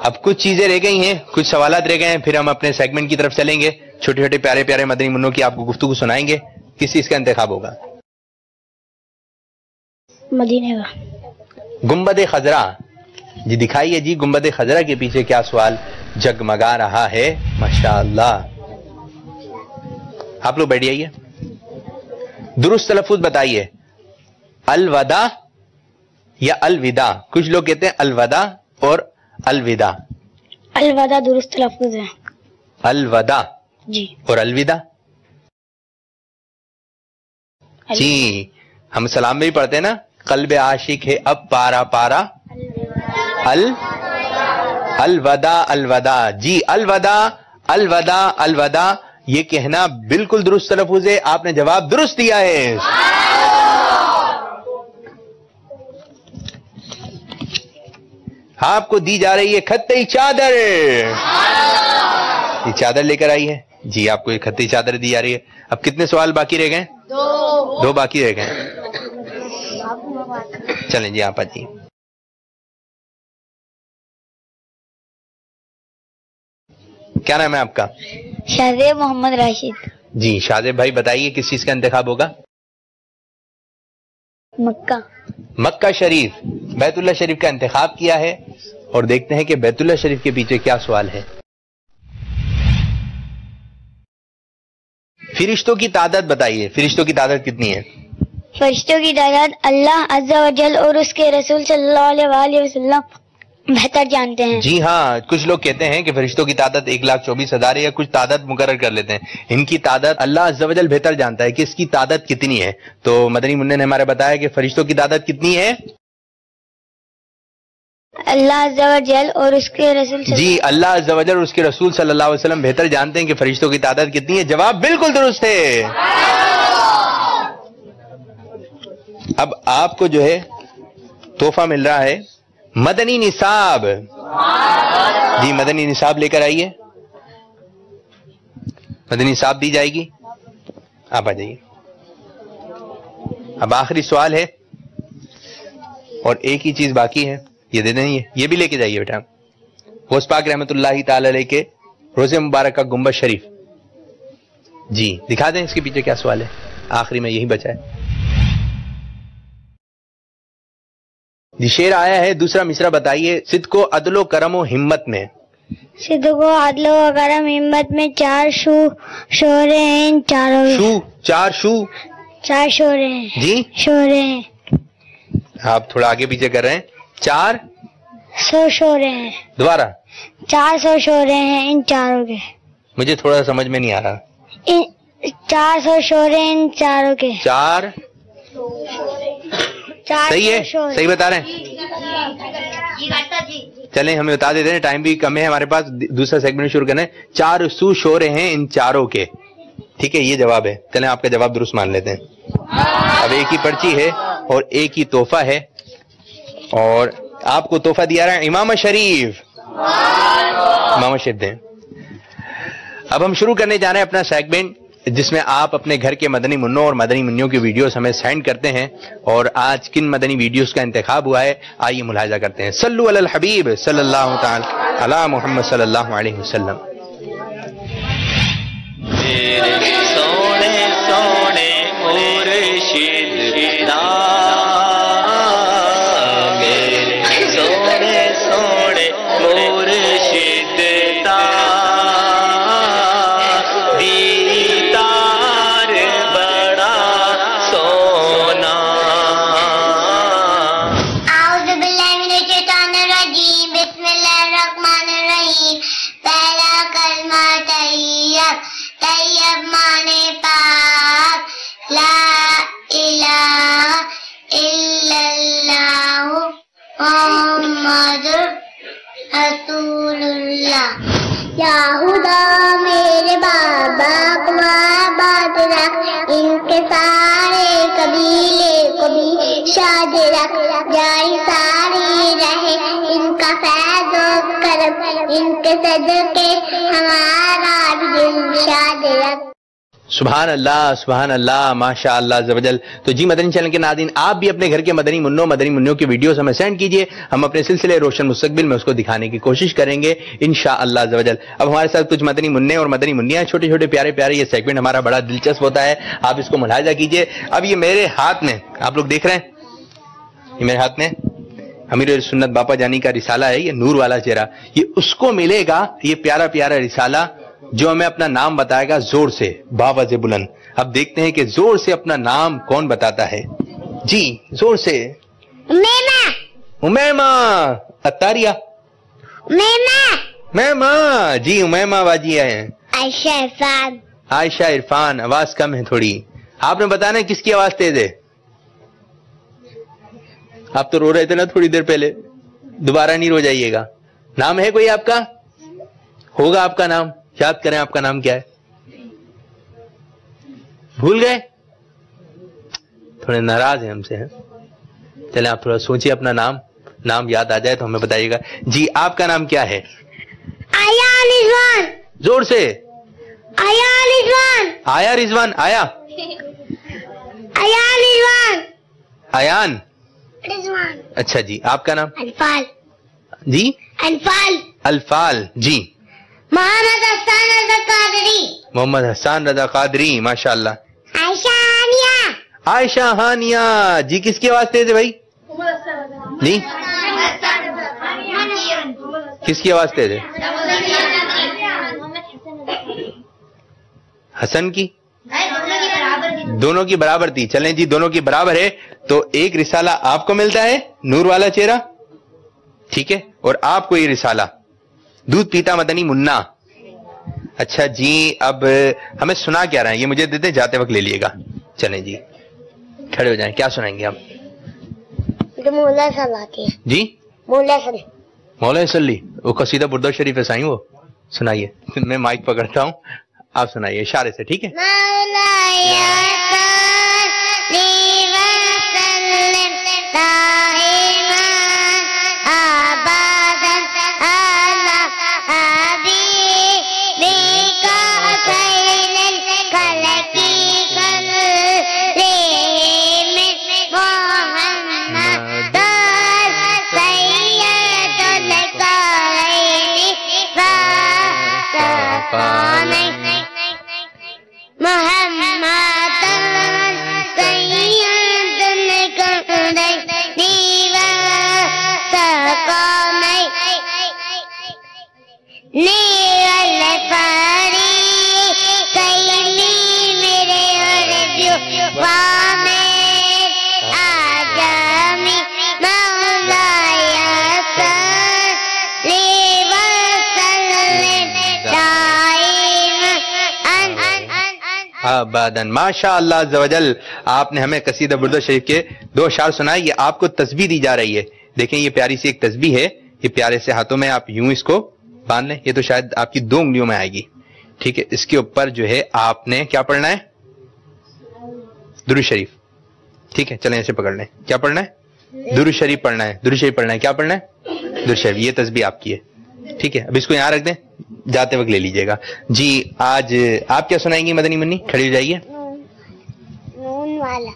اب کچھ چیزیں رہ گئی ہیں, کچھ سوالات رہ گئے ہیں, پھر ہم اپنے سیگمنٹ کی طرف چلیں گے. چھوٹے چھوٹے پیارے پیارے مدنی منوں کی آپ کو گفتگو سنائیں گے. کس چیز کا انتخاب ہوگا؟ مدینے کا. گنبد خضرا. جی دکھائیے جی گنبد خضرا کے پیچھے کیا سوال جگمگا رہا ہے. ماشاءاللہ. آپ لوگ بیٹھ جائیے. درست تلفظ بتائیے. الوداع یا الوداع؟ کچھ لوگ کہتے ہیں الوداع اور الوداع. الوداع درست تلفظ ہے. الوداع جی. اور الوداع جی ہم سلام میں بھی پڑھتے ہیں نا, قلب عاشق ہے اب پارا پارا الوداع الوداع. جی الوداع الوداع الوداع یہ کہنا بالکل درست تلفظ ہے. آپ نے جواب درست دیا ہے. آپ کو دی جا رہی ہے خطی چادر. یہ چادر لے کر آئی ہے. جی آپ کو یہ خطی چادر دی جا رہی ہے. اب کتنے سوال باقی رہ گئے؟ دو باقی رہ گئے. چلیں جی آپ آ جائیے. کیا نام ہے آپ کا؟ شاہزیب محمد راشد. جی شاہزیب بھائی بتائیے کس چیز کا انتخاب ہوگا؟ مکہ. مکہ شریف بیت اللہ شریف کا انتخاب کیا ہے اور دیکھتے ہیں کہ بیت اللہ شریف کے پیچھے کیا سوال ہے. فرشتوں کی تعداد بتائیے. فرشتوں کی تعداد کتنی ہے؟ فرشتوں کی تعداد اللہ عز و جل اور اس کے رسول صلی اللہ علیہ وآلہ وسلم بہتر جانتے ہیں. جی ہاں, کچھ لوگ کہتے ہیں کہ فرشتوں کی تعداد 1,24,000 ہے, یا کچھ تعداد مقرر کر لیتے ہیں. ان کی تعداد اللہ عز و جل بہتر جانتا ہے کہ اس کی تعداد کتنی ہے. تو مدنی منع نے ہمارے بتایا کہ فرشتوں کی تعداد کتنی ہے. اللہ عز و جل اور اس کے رسول جی اللہ عز و جل اور اس کے رسول صلی اللہ علیہ وسلم بہتر جانتے ہیں کہ فرشتوں کی تعداد کتنی ہے. جواب بالکل درست ہے. اب آپ کو جو ہے تحفہ مل رہا ہے مدنی نصاب. جی مدنی نصاب لے کر آئیے. مدنی نصاب دی جائے گی. آپ آ جائیے. اب آخری سوال ہے اور ایک ہی چیز باقی ہے, یہ دے دیں. یہ بھی لے کے جائیے بیٹا. غوث پاک رحمت اللہ تعالی علیہ کے روزے مبارک کا گنبد شریف. جی دکھا دیں اس کے پیچھے کیا سوال ہے. آخری میں یہی بچا ہے. جی شعر آیا ہے, دوسرا مصرع بتائیے. صدق و عدل و کرم و ہمت میں. صدق و عدل و کرم ہمت میں چار شورے ہیں. چار شورے ہیں. جی شورے ہیں. آپ تھوڑا آگے پیچھے کر رہے ہیں. 400 شورے ہیں. دوبارہ 400 شورے ہیں ان چاروں کے. مجھے تھوڑا سا سمجھ میں نہیں آ رہا. 400 شورے ان چاروں کے. صحیح ہے, صحیح بتا رہے ہیں. چلیں ہمیں بتا دیتے ہیں, ٹائم بھی کم ہے ہمارے پاس, دوسرا سیگمنٹ شروع کرنا ہے. 4 سو شورے ہیں ان چاروں کے, ٹھیک ہے, یہ جواب ہے. چلیں آپ کا جواب درست مان لیتے ہیں. اب ایک ہی پرچی ہے اور ایک ہی تحفہ ہے, اور آپ کو تحفہ دیا رہا ہے امام شریف. امام شریف دیں. اب ہم شروع کرنے جا رہے ہیں اپنا سیگمنٹ, جس میں آپ اپنے گھر کے مدنی منوں اور مدنی منوں کی ویڈیوز ہمیں سینڈ کرتے ہیں, اور آج کن مدنی ویڈیوز کا انتخاب ہوا ہے آئیے ملاحظہ کرتے ہیں. صلو علی الحبیب صلی اللہ تعالی علی محمد صلی اللہ علیہ وسلم. میرے سونے سونے مرشد دا, میرے سونے سونے مرشد دا, دیدار بڑا سونا. اعوذ باللہ من الشیطان الرجیم, بسم اللہ الرحمن الرحیم. پہلا کلمہ طیب, طیب مانے پاک, لا الہ الا اللہ محمد رسول اللہ. یا خدا میرے بابا کو آباد رکھ, ان کے سارے قبیلے کو بھی شاد رکھ, جاری ساری رہے ان کا فیض و کرم, ان کے صدقے ہمارا بھی دل شاد رکھ. سبحان اللہ سبحان اللہ, ماشاء اللہ عز و جل. تو جی مدنی چینل کے ناظرین, آپ بھی اپنے گھر کے مدنی منوں کی ویڈیوز ہمیں سینڈ کیجئے, ہم اپنے سلسلے روشن مستقبل میں اس کو دکھانے کی کوشش کریں گے انشاءاللہ عز و جل. اب ہمارے ساتھ کچھ مدنی منع اور مدنی منیاں, چھوٹے چھوٹے پیارے پیارے, یہ سیگمنٹ ہمارا بڑا دلچسپ ہوتا ہے, آپ اس کو ملاحظہ کیجئے. اب یہ میرے ہاتھ میں آپ لوگ دیکھ رہے ہیں, یہ میرے ہاتھ میں امیر سنت باپا جانی کا رسالہ ہے, یہ نور والا چہرہ, یہ اس کو ملے گا یہ پیارا پیارا رسالہ جو ہمیں اپنا نام بتائے گا زور سے باواز بلند. اب دیکھتے ہیں کہ زور سے اپنا نام کون بتاتا ہے. جی زور سے. امیمہ اتاریہ. امیمہ جی, امیمہ باجی آئے ہیں. عائشہ عرفان. عائشہ عرفان, آواز کم ہے تھوڑی. آپ نے بتانا ہے کس کی آواز تیز ہے. آپ تو رو رہے تھے نا تھوڑی دیر پہلے, دوبارہ نہیں رو جائیے گا. نام ہے کوئی آپ کا, ہوگا آپ کا نام, یاد کریں آپ کا نام کیا ہے. بھول گئے, تھوڑے ناراض ہیں ہم سے. چلیں آپ تھوڑا سوچیے اپنا نام یاد آ جائے تو ہمیں بتائیے گا. جی آپ کا نام کیا ہے. آیا رضوان. زور سے. آیا رضوان. آیا رضوان. آیا. آیا رضوان. ایان. رضوان. اچھا جی, آپ کا نام. انفال. جی انفال. الفال. جی محمد حسان رضا قادری. محمد حسان رضا قادری, ماشاء اللہ. عائشہ ہانیہ. عائشہ ہانیہ جی, کس کی آواز تیز ہے بھائی. جی کس کی آواز تیز ہے. حسن کی. دونوں کی برابر تھی. چلیں جی دونوں کی برابر ہے, تو ایک رسالہ آپ کو ملتا ہے نور والا چہرہ, ٹھیک ہے, اور آپ کو یہ رسالہ دودھ پیتا مدنی منا. اچھا جی, اب ہمیں سنا کیا رہا ہے, یہ مجھے دیتے جاتے وقت لے لیے گا. چلیں جی کھڑے ہو جائیں, کیا سنائیں گے آپ. مولا صلی. جی مولا صلی. مولا صلی, وہ قصیدہ بردہ شریف ہے سائیں, وہ سنائیے. میں مائک پکڑتا ہوں, آپ سنائیے اشارے سے, ٹھیک ہے. آبادن. ماشاء اللہ عز و جل, آپ نے ہمیں قصیدہ بردہ شریف کے 2 اشعار سنائے, یہ آپ کو تسبیح دی جا رہی ہے. دیکھیں یہ پیاری سی ایک تسبیح ہے, یہ پیارے سے ہاتھوں میں آپ یوں اس کو باندھ لیں, یہ تو شاید آپ کی 2 انگلیوں میں آئے گی, ٹھیک ہے. اس کے اوپر جو ہے آپ نے کیا پڑھنا ہے, درود شریف, ٹھیک ہے. چلیں ایسے پکڑ لیں, کیا پڑھنا ہے, درود شریف پڑھنا ہے, درود شریف پڑھنا ہے, کیا پڑھنا ہے, درود شریف. یہ تسبیح آپ کی ہے, ٹھیک ہے. اب اس کو یہاں رکھ دیں, جاتے وقت لے لیجئے گا. جی آج آپ کیا سنائیں گی مدنی منی؟ کھڑی ہو جائیے. نون والا.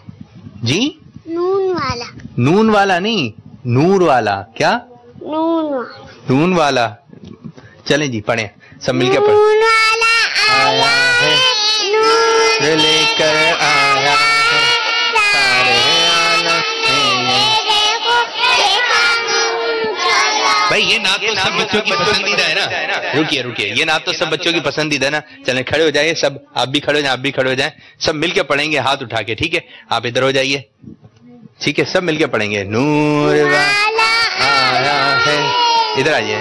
جی نون والا. نون والا نہیں, نور والا. کیا نون والا. نون والا. چلیں جی پڑھیں, سب مل کے پڑھیں. نون والا آیا ہے, نور لے کر آیا ہے سارے عالم بھائی. یہ نعت تو سب بچوں کی پسندیدہ ہے نا. رکیے رکیے, یہ نعت تو سب بچوں کی پسندیدہ ہے نا. چلیں کھڑے ہو جائیے سب, آپ بھی کھڑے ہو جائیں, آپ بھی کھڑے ہو جائیں, سب مل کے پڑھیں گے ہاتھ اٹھا کے, ٹھیک ہے. آپ ادھر ہو جائیے, ٹھیک ہے, سب مل کے پڑھیں گے. نور والا آیا ہے, ادھر آئیے.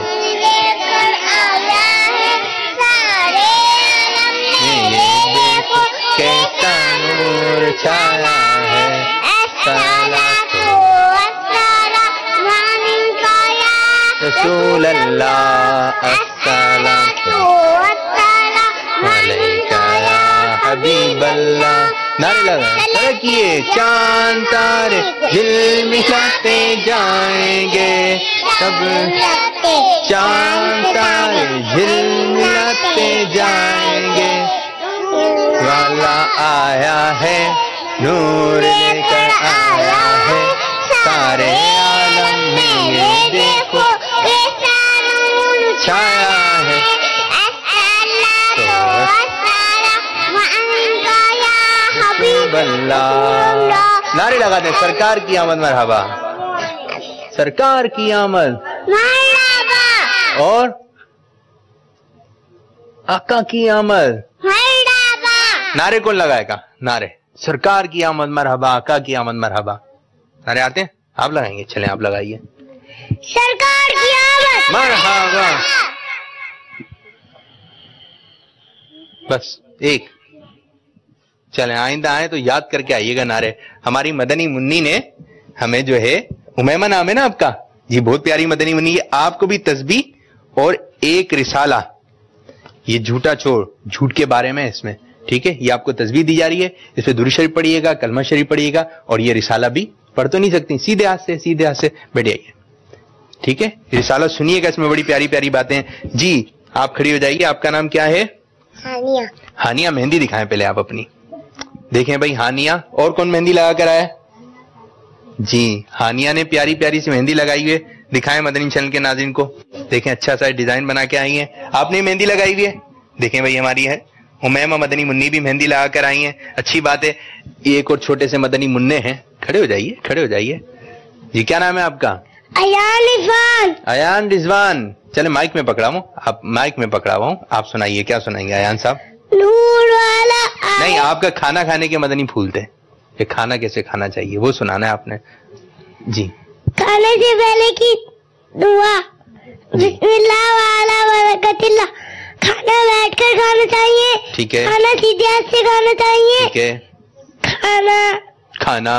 کیسا نور چھایا ہے, رسول اللہ السلام علیکہ یا حبیب اللہ. نعرے لگا رکھیے. چاند تارے جھلملاتے جائیں گے سب, چاند تارے جھلملاتے جائیں گے. والا آیا ہے, نور لے کر آیا ہے سارے عالم میں, یہ دیکھو چھایا ہے. حبیب اللہ. نعرے لگا دیں, سرکار کی آمد مرحبا, سرکار کی آمد مرحبا, اور آقا کی آمد. نعرے کون لگائے گا؟ نعرے سرکار کی آمد مرحبا, آقا کی آمد مرحبا. نعرے آتے ہیں, آپ لگائیں گے؟ چلیں آپ لگائیے. سرکار کی آمد مرحبا. بس ایک. چلیں آئندہ آئیں تو یاد کر کے آئیے گا نعرے. ہماری مدنی منی نے ہمیں جو ہے, امیمہ نام ہے نا آپ کا, یہ بہت پیاری مدنی منی ہے. آپ کو بھی تسبیح اور ایک رسالہ, یہ جھوٹا چھوڑ, جھوٹ کے بارے میں اس میں, ٹھیک ہے. یہ آپ کو تسبیح دی جا رہی ہے, اس پہ درود شریف پڑھیے گا, کلمہ شریف پڑھیے گا, اور یہ رسالہ بھی پڑھ تو نہیں سکتی, سیدھے ہاتھ سے, سیدھے ہاتھ سے بیٹھ جائیے, ٹھیک ہے. رسالہ سنیے گا, اس میں بڑی پیاری پیاری باتیں ہیں. جی آپ کھڑی ہو جائیے. آپ کا نام کیا ہے؟ ہانیہ. ہانیہ. مہندی دکھائیں پہلے آپ اپنی. دیکھیں بھائی ہانیہ, اور کون مہندی لگا کر آیا؟ جی ہانیہ نے پیاری پیاری سی مہندی لگائی ہوئی ہے. دکھائیں مدنی چینل کے ناظرین کو. دیکھیں اچھا سا ڈیزائن بنا کے آئی ہیں. آپ نے مہندی لگائی ہوئی ہے. دیکھیں بھائی ہماری ہے امیمہ مدنی منی بھی مہندی لگا کر آئی ہیں. اچھی بات ہے. ایک اور چھوٹے سے مدنی منع ہیں, کھڑے ہو جائیے, کھڑے ہو جائیے. جی کیا نام ہے آپ کا؟ ایان رضوان. ایان رضوان. چلے مائک میں پکڑا ہوں, آپ مائک میں پکڑا ہوا ہوں, آپ سنائیے. کیا سنائیں گے ایان صاحب؟ نور والا آیا. نہیں, آپ کا کھانا کھانے کے مدنی پھول تھے, کہ کھانا کیسے کھانا چاہیے وہ سنانا ہے آپ نے. جی کھانے سے پہلے کی دعا, بسم اللہ وعلا برکت اللہ. کھانا بیٹھ کر کھانا چاہیے, ٹھیک ہے. کھانا سیدھے ہاتھ سے کھانا چاہیے, ٹھیک ہے. کھانا کھانا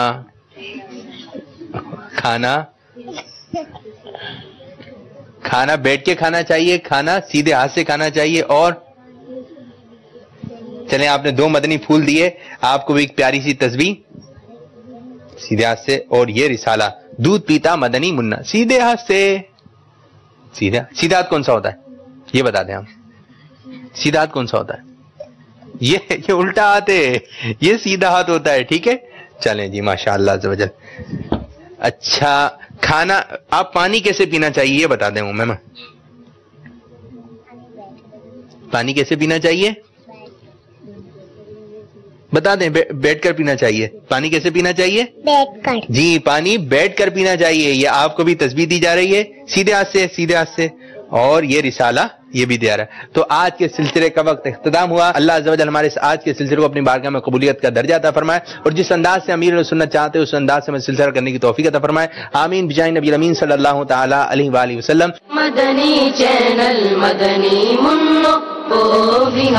کھانا کھانا بیٹھ کے کھانا چاہیے, کھانا سیدھے ہاتھ سے کھانا چاہیے, اور چلیں آپ نے 2 مدنی پھول دیے. آپ کو بھی ایک پیاری سی تسبیح سیدھے ہاتھ سے, اور یہ رسالہ دودھ پیتا مدنی منا سیدھے ہاتھ سے. سیدھا ہاتھ کون سا ہوتا ہے یہ بتا دیں ہم. سیدھا ہاتھ کون سا ہوتا ہے؟ یہ الٹا ہاتھ ہے, یہ سیدھا ہاتھ ہوتا ہے, ٹھیک ہے. چلیں جی ماشاء اللہ عز و جل. اچھا کھانا, آپ پانی کیسے پینا چاہیے یہ بتا دیں ہوں میں. پانی کیسے پینا چاہیے بتا دیں. بیٹھ کر پینا چاہیے. پانی کیسے پینا چاہیے؟ بیٹھ کر. جی پانی بیٹھ کر پینا چاہیے. یہ آپ کو بھی تسبیح دی جا رہی ہے سیدھے ہاتھ سے, سیدھے ہاتھ سے, اور یہ رسالہ یہ بھی دیا رہا ہے. تو آج کے سلسلے کا وقت اختتام ہوا. اللہ عز و جل ہمارے آج کے سلسلے کو اپنی بارگاہ میں قبولیت کا درجہ عطا فرمائے, اور جس انداز سے امیر سنت چاہتے اس انداز سے میں سلسلہ کرنے کی توفیق عطا فرمائے. آمین بجائے نبی الامین صلی اللہ تعالی علیہ وآلہ وسلم. مدنی چینل مدنی منو کو بھی